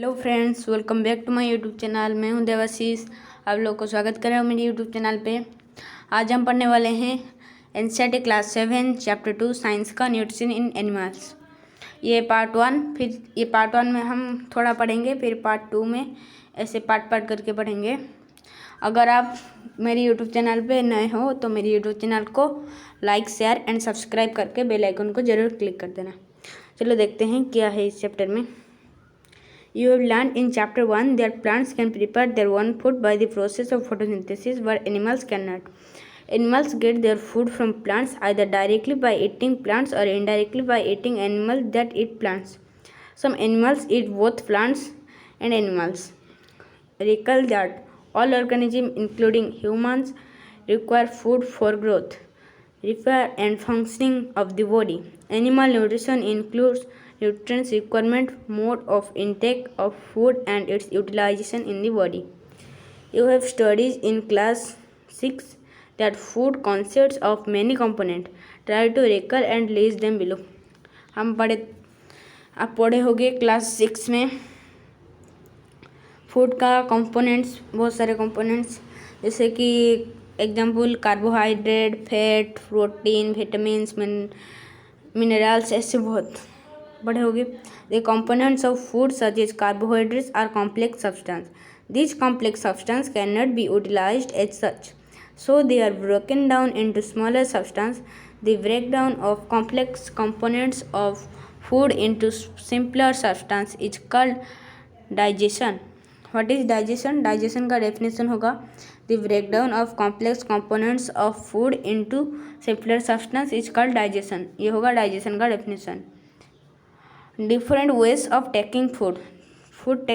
Hello friends, welcome back to my YouTube channel. मैं हूं देवाशीष। आप लोग को स्वागत कर रहा हूं मेरे यूट्यूब चैनल पे। आज हम पढ़ने वाले हैं एनसीईआरटी क्लास 7 चैप्टर 2 साइंस का न्यूट्रिशन इन एनिमल्स। ये पार्ट 1, फिर ये पार्ट 1 में हम थोड़ा पढ़ेंगे, फिर पार्ट 2 में ऐसे पार्ट करके पढ़ेंगे। अगर आप मेरे यूट्यूब चैनल पे नए हो तो मेरे यूट्यूब चैनल को लाइक, शेयर एंड सब्सक्राइब करके बेल आइकन को ज़रूर क्लिक कर देना। चलो देखते हैं क्या है इस चैप्टर में। You have learned in chapter 1 that plants can prepare their own food by the process of photosynthesis, where animals cannot. Animals get their food from plants either directly by eating plants or indirectly by eating animals that eat plants. Some animals eat both plants and animals. Recall that all organisms, including humans, require food for growth, repair, and functioning of the body. Animal nutrition includes nutrients requirement, mode of intake of food, and its utilization in the body. You have studied in class 6 that food consists of many components. Try to recall and list them below. आप पढ़े होंगे class 6 में food का components, बहुत सारे components, जैसे कि example carbohydrate, fat, protein, vitamins, minerals, ऐसे बहुत बड़े होंगे। The components of food such as carbohydrates are complex substance. These complex substances cannot be utilized as such, so they are broken down into smaller substances. The breakdown of complex components of food into simpler substances is called digestion. What is digestion? Digestion का definition होगा the breakdown of complex components of food into simpler substance is called digestion. ये होगा digestion का definition. Different ways of taking food. Food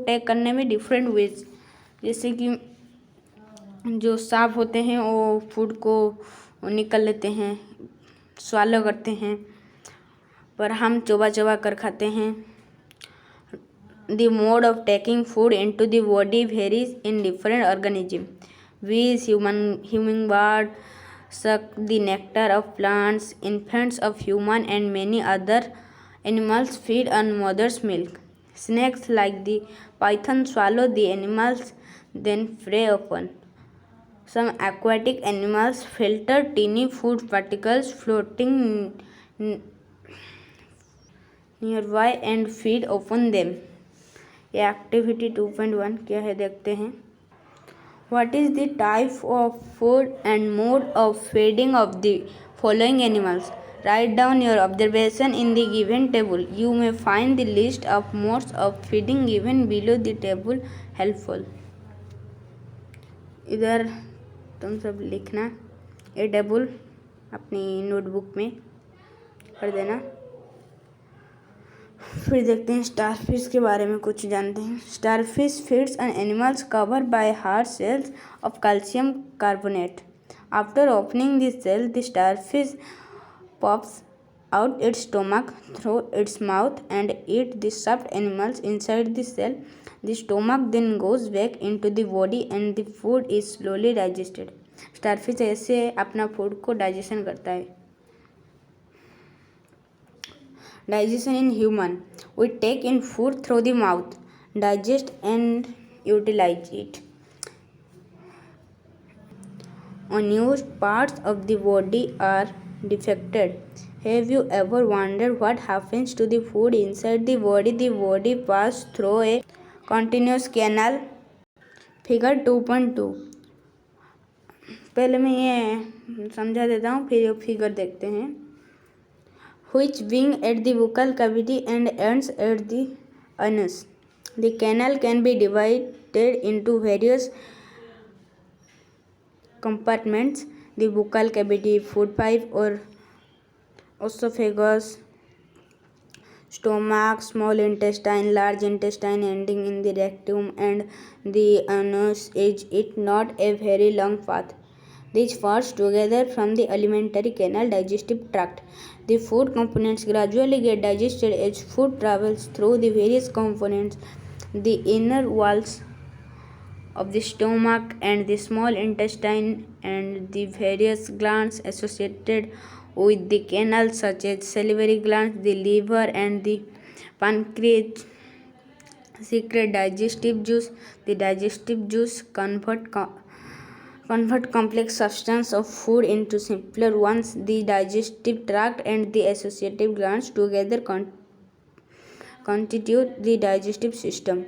take करने में different ways, जैसे कि जो सांप होते हैं वो फूड को निकल लेते हैं, स्वालो करते हैं, पर हम चबा चबा कर खाते हैं. The mode of taking food into the body varies in different organism. Bees, hummingbird suck the nectar of plants. Infants of human and many other animals feed on mother's milk. Snakes like the python swallow the animals then prey upon. Some aquatic animals filter tiny food particles floating nearby and feed upon them. ये activity 2.1 क्या है देखते हैं. What is the type of food and mode of feeding of the following animals? Write down your observation in the given table. You may find the list of modes of feeding given below the table helpful. इधर तुम सब लिखना ये table अपनी notebook में कर देना. फिर देखते हैं स्टारफिश के बारे में कुछ जानते हैं. Starfish feeds on animals cover by hard shells of calcium carbonate. After opening the shell the starfish pops out its stomach through its mouth and eat the soft animals inside the cell. The stomach then goes back into the body and the food is slowly digested. Starfish ऐसे अपना food को digestion करता है. Digestion in human. We take in food through the mouth, digest and utilize it. Unused parts of the body are defected. Have you ever wondered what happens to the food inside the body? The body passes through a continuous canal. Figure 2.2. पहले मैं ये समझा देता हूँ, फिर figure देखते हैं. Which begin at the buccal cavity and ends at the anus. The canal can be divided into various compartments. The buccal cavity, food pipe or esophagus, stomach, small intestine, large intestine ending in the rectum, and the anus. Is it not a very long path? These parts together from the alimentary canal digestive tract. The food components gradually get digested as food travels through the various components, the inner walls of the stomach and the small intestine, and the various glands associated with the canal such as salivary glands, the liver and the pancreas. secret digestive juice. The digestive juice convert complex substance of food into simpler ones. The digestive tract and the associative glands together constitute the digestive system.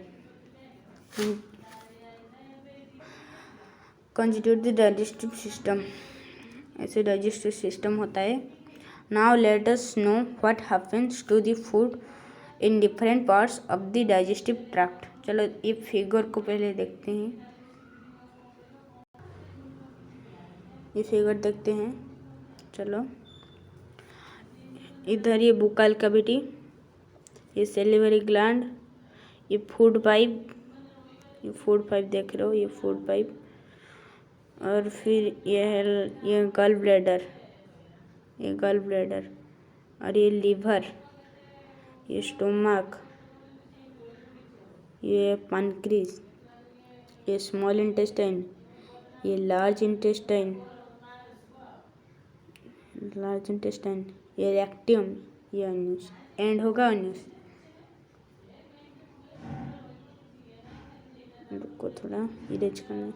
ऐसे digestive system होता है. Now let us know what happens to the food in different parts of the digestive tract. चलो ये figure को पहले देखते हैं. चलो इधर ये बुक्कल कैविटी, ये सेलिवरी ग्लैंड, ये फूड पाइप देख रहे हो, ये फूड पाइप. और फिर ये गल ब्लैडर, और ये लीवर, ये स्टोमक, ये पैनक्रियास, ये स्मॉल इंटेस्टाइन, ये लार्ज इंटेस्टाइन, ये रेक्टम, ये अनस. एंड होगा अनस. रुको थोड़ा इरेज करना.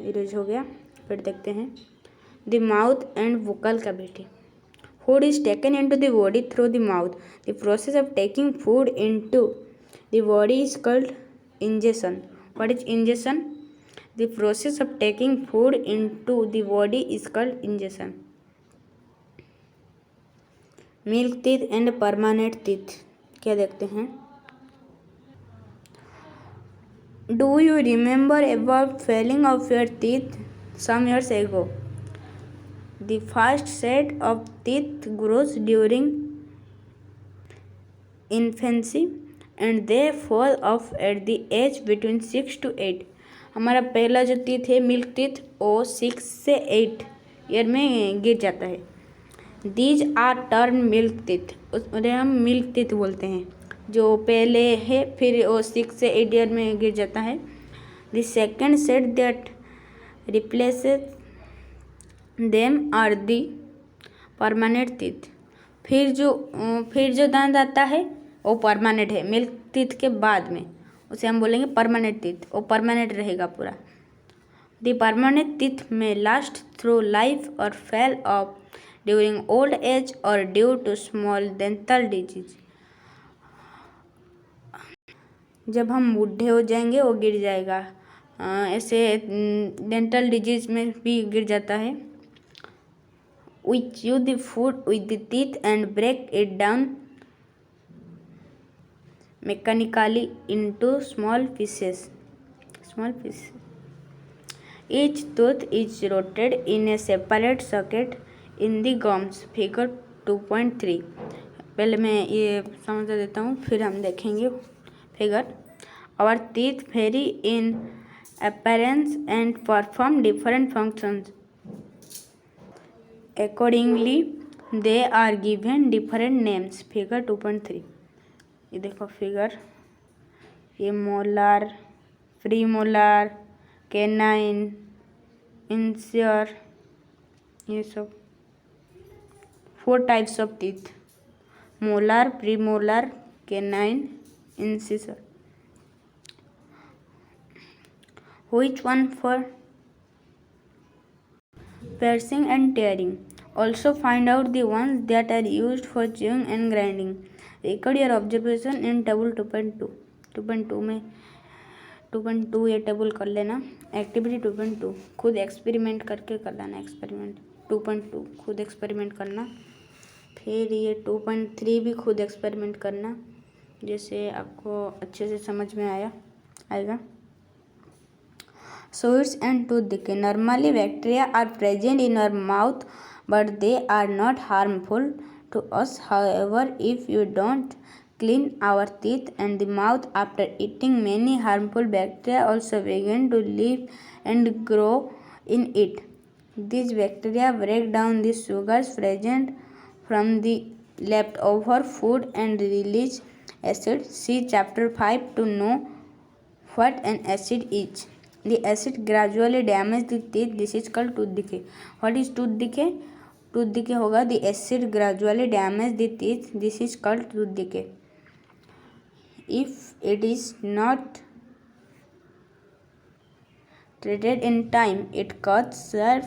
इरेज हो गया. फिर देखते हैं the mouth and vocal cavity. Food is taken into the body through the mouth. The process of taking food into the body is called ingestion. What is ingestion? The process of taking food into the body is called ingestion. Milk teeth and permanent teeth. क्या देखते हैं? Do you remember about falling of your teeth some years ago? The first set of teeth grows during infancy and they fall off at the age between 6 to 8. हमारा पहला जो teeth है milk teeth वो 6 से 8 year में गिर जाता है. These are termed milk teeth. उन्हें हम मिल्क टीथ बोलते हैं. जो पहले है फिर वो 6 से 8 ईयर में गिर जाता है. The second set that replaces them are the permanent teeth. फिर जो दांत आता है वो परमानेंट है. मिल्क टीथ के बाद में उसे हम बोलेंगे परमानेंट टीथ. वो परमानेंट रहेगा पूरा. द परमानेंट टीथ में लास्ट थ्रू लाइफ और fall off during old age और due to small dental disease. जब हम बूढ़े हो जाएंगे वो गिर जाएगा. ऐसे डेंटल डिजीज में भी गिर जाता है. We chew the food with the teeth and break it down mechanically into small pieces. Each tooth is rotated in a separate socket in the gums. Figure 2.3. पहले मैं ये समझा देता हूँ फिर हम देखेंगे figure. Our teeth vary in appearance and perform different functions. Accordingly, they are given different names. Figure 2.3. ये देखो फिगर. ये मोलार, प्रीमोलार, कैनाइन, इंसियर, ये सब 4 types of teeth. Molar, premolar, canine, incisor. Which one for piercing and tearing? Also find out the ones that are used for chewing and grinding. Record your observation in table 2.2. 2.2 में 2.2 ये table कर लेना. Activity 2.2 खुद experiment करके कर लेना. Experiment 2.2 खुद experiment करना. फिर ये 2.3 भी खुद एक्सपेरिमेंट करना जैसे आपको अच्छे से समझ में आएगा. Sewers and tooth decay. Normally bacteria are present in our mouth but they are not harmful to us. However, if you don't clean our teeth and the mouth after eating, many harmful bacteria also begin to live and grow in it. These bacteria break down the sugars present from the leftover food and release acid. See chapter 5 to know what an acid is. The acid gradually damages the teeth. This is called tooth decay. What is tooth decay? Tooth decay होगा the acid gradually damage the teeth, this is called tooth decay. If it is not treated in time, it causes severe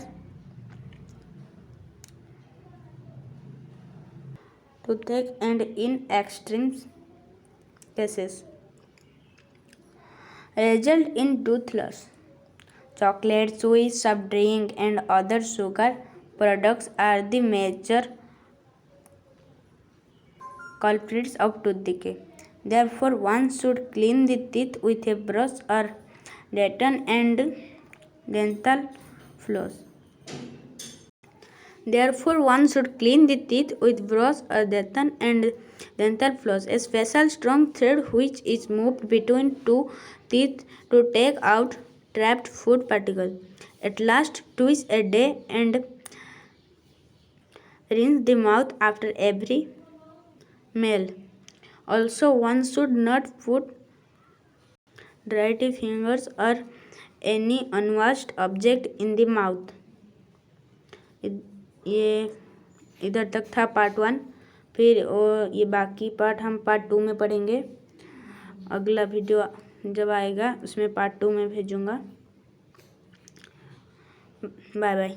toothache and in extreme cases result in tooth loss. Chocolate, sweets, soft drink, and other sugar products are the major culprits of tooth decay. Therefore, one should clean the teeth with a brush or Dettol and dental floss. Therefore, one should clean the teeth with brush or Dettol and dental floss, a special strong thread which is moved between two teeth to take out trapped food particles. At last, twice a day and rinse the mouth after every meal. Also, one should not put dirty fingers or any unwashed object in the mouth. ये इधर तक था part 1। फिर ये बाकी part हम part 2 में पढ़ेंगे। अगला वीडियो जब आएगा उसमें पार्ट 2 में भेजूँगा। Bye bye.